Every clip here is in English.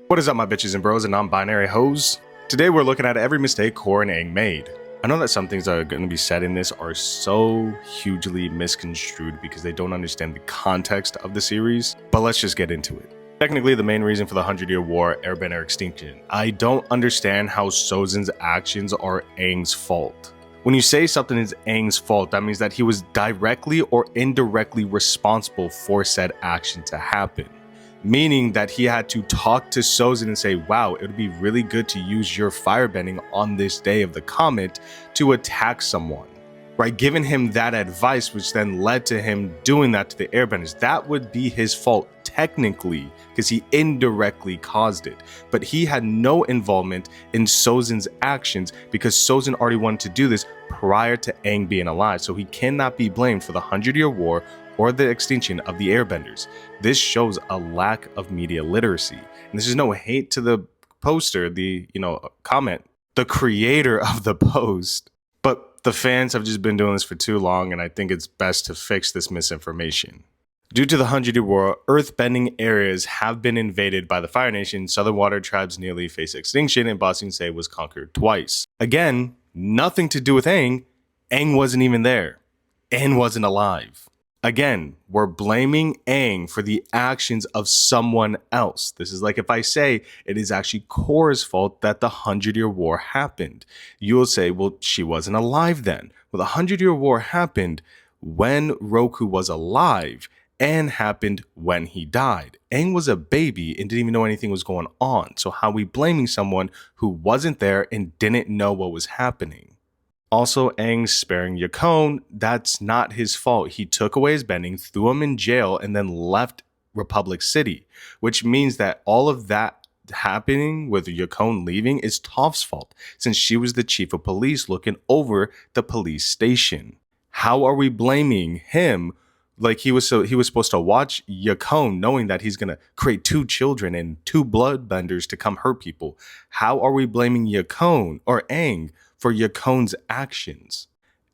What is up, my bitches and bros and non-binary hoes? Today we're looking at every mistake Korra and Aang made. I know that some things that are going to be said in this are so hugely misconstrued because they don't understand the context of the series, but let's just get into it. Technically, the main reason for the 100-Year War, airbender extinction. I don't understand how Sozin's actions are Aang's fault. When you say something is Aang's fault, that means that he was directly or indirectly responsible for said action to happen. Meaning that he had to talk to Sozin and say, wow, it would be really good to use your firebending on this day of the comet to attack someone. Right? Giving him that advice, which then led to him doing that to the airbenders. That would be his fault technically, because he indirectly caused it. But he had no involvement in Sozin's actions because Sozin already wanted to do this prior to Aang being alive. So he cannot be blamed for the 100-Year War or the extinction of the airbenders. This shows a lack of media literacy. And this is no hate to the poster, the comment, the creator of the post. But the fans have just been doing this for too long, and I think it's best to fix this misinformation. Due to the 100-Year War, earth-bending areas have been invaded by the Fire Nation. Southern water tribes nearly face extinction, and Ba Sing Se was conquered twice. Again, nothing to do with Aang. Aang wasn't even there. Aang wasn't alive. Again, we're blaming Aang for the actions of someone else. This is like if I say it is actually Korra's fault that the 100-Year War happened. You will say, well, she wasn't alive then. Well, the 100-Year War happened when Roku was alive and happened when he died. Aang was a baby and didn't even know anything was going on. So how are we blaming someone who wasn't there and didn't know what was happening? Also, Aang sparing Yakone, that's not his fault. He took away his bending, threw him in jail, and then left Republic City, which means that all of that happening with Yakone leaving is Toph's fault, since she was the chief of police looking over the police station. How are we blaming him? Like he was supposed to watch Yakone knowing that he's going to create two children and two bloodbenders to come hurt people. How are we blaming Yakone or Aang for Yakone's actions?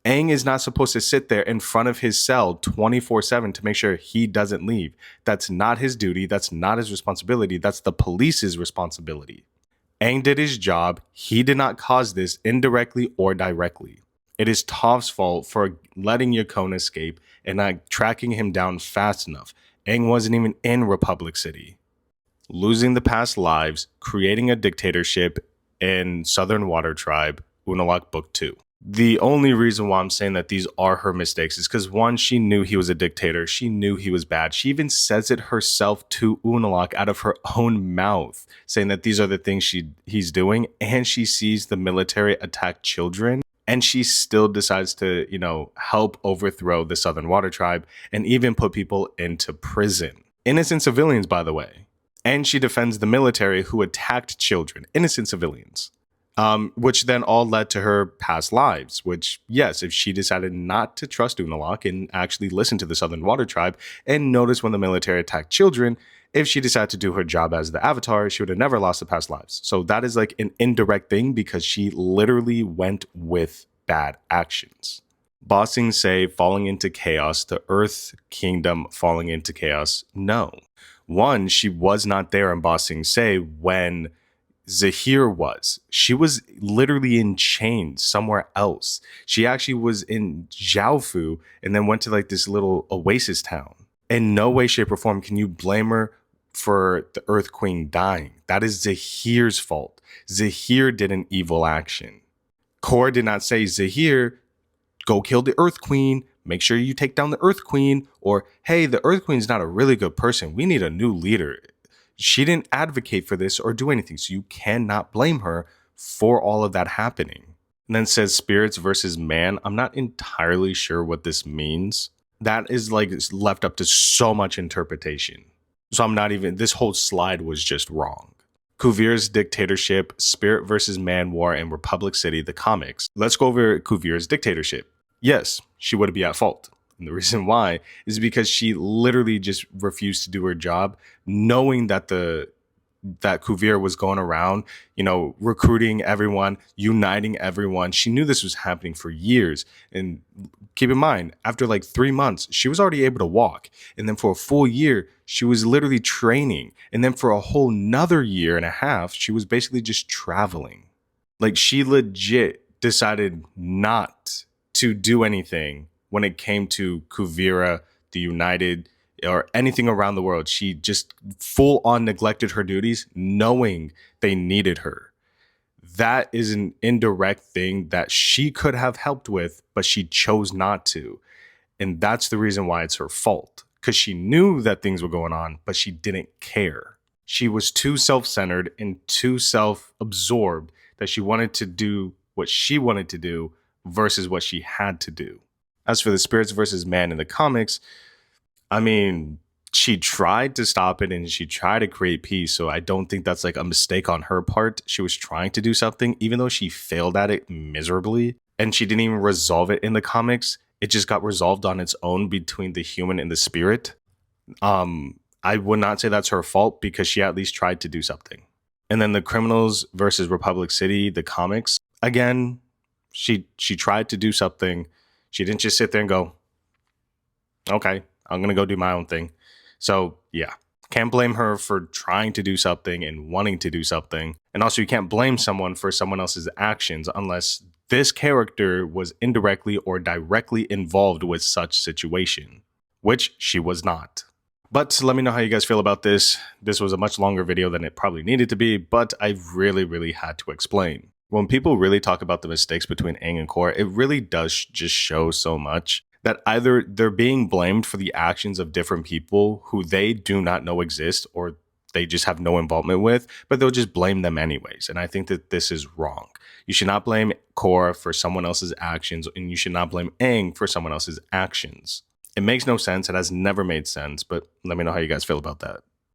Aang is not supposed to sit there in front of his cell 24/7 to make sure he doesn't leave. That's not his duty. That's not his responsibility. That's the police's responsibility. Aang did his job. He did not cause this indirectly or directly. It is Toph's fault for letting Yakone escape and not tracking him down fast enough. Aang wasn't even in Republic City. Losing the past lives, creating a dictatorship in Southern Water Tribe, Unalaq Book 2. The only reason why I'm saying that these are her mistakes is because, one, she knew he was a dictator. She knew he was bad. She even says it herself to Unalaq out of her own mouth, saying that these are the things he's doing, and she sees the military attack children, and she still decides to, help overthrow the Southern Water Tribe and even put people into prison. Innocent civilians, by the way. And she defends the military who attacked children, innocent civilians. Which then all led to her past lives, which, yes, if she decided not to trust Unalaq and actually listen to the Southern Water Tribe and notice when the military attacked children, if she decided to do her job as the Avatar, she would have never lost the past lives. So that is like an indirect thing because she literally went with bad actions. Ba Sing Se falling into chaos, the Earth Kingdom falling into chaos, no. One, she was not there in Ba Sing Se when Zahir was. She was literally in chains somewhere else. She actually was in Jiaofu and then went to like this little oasis town. In no way, shape, or form can you blame her for the Earth Queen dying. That is Zahir's fault. Zahir did an evil action. Korra did not say, Zahir, go kill the Earth Queen. Make sure you take down the Earth Queen. Or, hey, the Earth Queen's not a really good person. We need a new leader. She didn't advocate for this or do anything, so you cannot blame her for all of that happening. And then says spirits versus man. I'm not entirely sure what this means. That is like left up to so much interpretation. So this whole slide was just wrong. Kuvira's dictatorship, spirit versus man war, and Republic City, the comics. Let's go over Kuvira's dictatorship. Yes, she would be at fault. And the reason why is because she literally just refused to do her job, knowing that the that Kuvira was going around, recruiting everyone, uniting everyone. She knew this was happening for years. And keep in mind, after like 3 months, she was already able to walk. And then for a full year, she was literally training. And then for a whole nother year and a half, she was basically just traveling. Like, she legit decided not to do anything when it came to Kuvira, the United, or anything around the world. She just full on neglected her duties, knowing they needed her. That is an indirect thing that she could have helped with, but she chose not to. And that's the reason why it's her fault, because she knew that things were going on, but she didn't care. She was too self-centered and too self-absorbed that she wanted to do what she wanted to do versus what she had to do. As for the spirits versus man in the comics, I mean, she tried to stop it and she tried to create peace. So I don't think that's like a mistake on her part. She was trying to do something, even though she failed at it miserably. And she didn't even resolve it in the comics. It just got resolved on its own between the human and the spirit. I would not say that's her fault because she at least tried to do something. And then the Criminals versus Republic City, the comics, again, she tried to do something. She didn't just sit there and go, okay, I'm going to go do my own thing. So yeah, can't blame her for trying to do something and wanting to do something. And also you can't blame someone for someone else's actions unless this character was indirectly or directly involved with such situation, which she was not. But let me know how you guys feel about this. This was a much longer video than it probably needed to be, but I really had to explain. When people really talk about the mistakes between Aang and Korra, it really does just show so much that either they're being blamed for the actions of different people who they do not know exist or they just have no involvement with, but they'll just blame them anyways. And I think that this is wrong. You should not blame Korra for someone else's actions, and you should not blame Aang for someone else's actions. It makes no sense. It has never made sense, but let me know how you guys feel about that.